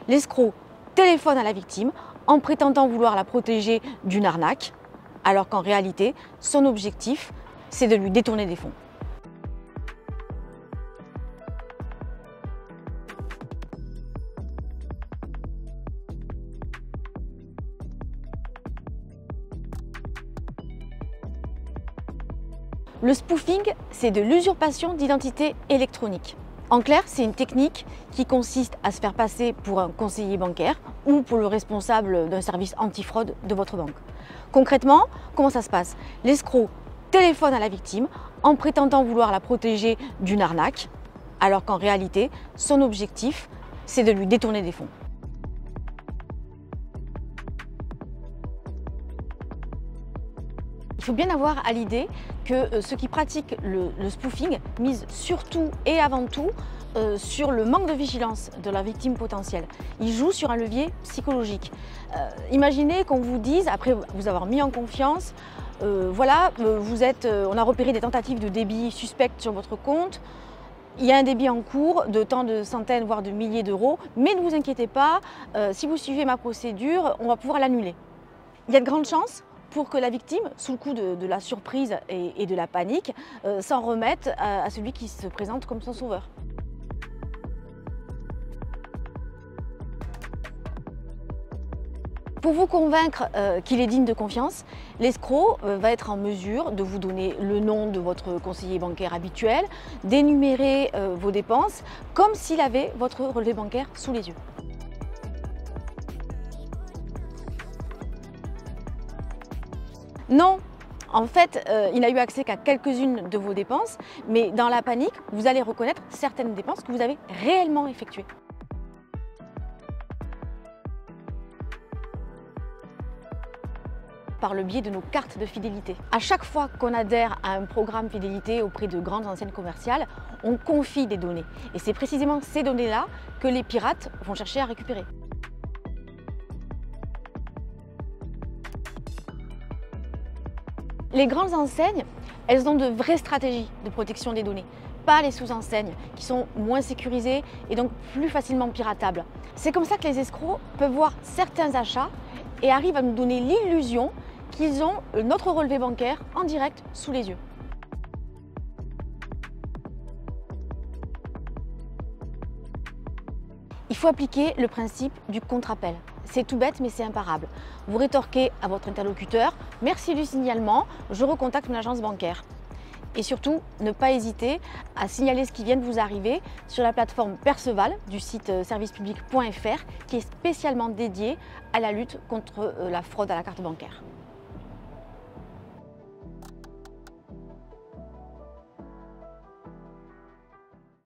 L'escroc téléphone à la victime en prétendant vouloir la protéger d'une arnaque, alors qu'en réalité, son objectif, c'est de lui détourner des fonds. Le spoofing, c'est de l'usurpation d'identité électronique. En clair, c'est une technique qui consiste à se faire passer pour un conseiller bancaire ou pour le responsable d'un service antifraude de votre banque. Concrètement, comment ça se passe? L'escroc téléphone à la victime en prétendant vouloir la protéger d'une arnaque, alors qu'en réalité, son objectif, c'est de lui détourner des fonds. Il faut bien avoir à l'idée que ceux qui pratiquent le spoofing misent surtout et avant tout sur le manque de vigilance de la victime potentielle. Ils jouent sur un levier psychologique. Imaginez qu'on vous dise, après vous avoir mis en confiance, voilà, on a repéré des tentatives de débit suspectes sur votre compte, il y a un débit en cours de tant de centaines, voire de milliers d'euros, mais ne vous inquiétez pas, si vous suivez ma procédure, on va pouvoir l'annuler. Il y a de grandes chances pour que la victime, sous le coup de la surprise et de la panique, s'en remette à celui qui se présente comme son sauveur. Pour vous convaincre qu'il est digne de confiance, l'escroc va être en mesure de vous donner le nom de votre conseiller bancaire habituel, d'énumérer vos dépenses comme s'il avait votre relevé bancaire sous les yeux. Non, en fait, il n'a eu accès qu'à quelques-unes de vos dépenses, mais dans la panique, vous allez reconnaître certaines dépenses que vous avez réellement effectuées. Par le biais de nos cartes de fidélité. À chaque fois qu'on adhère à un programme fidélité auprès de grandes enseignes commerciales, on confie des données. Et c'est précisément ces données-là que les pirates vont chercher à récupérer. Les grandes enseignes, elles ont de vraies stratégies de protection des données, pas les sous-enseignes qui sont moins sécurisées et donc plus facilement piratables. C'est comme ça que les escrocs peuvent voir certains achats et arrivent à nous donner l'illusion qu'ils ont notre relevé bancaire en direct sous les yeux. Il faut appliquer le principe du contre-appel. C'est tout bête mais c'est imparable. Vous rétorquez à votre interlocuteur « Merci du signalement, je recontacte mon agence bancaire ». Et surtout, ne pas hésiter à signaler ce qui vient de vous arriver sur la plateforme Perceval du site servicepublic.fr qui est spécialement dédiée à la lutte contre la fraude à la carte bancaire.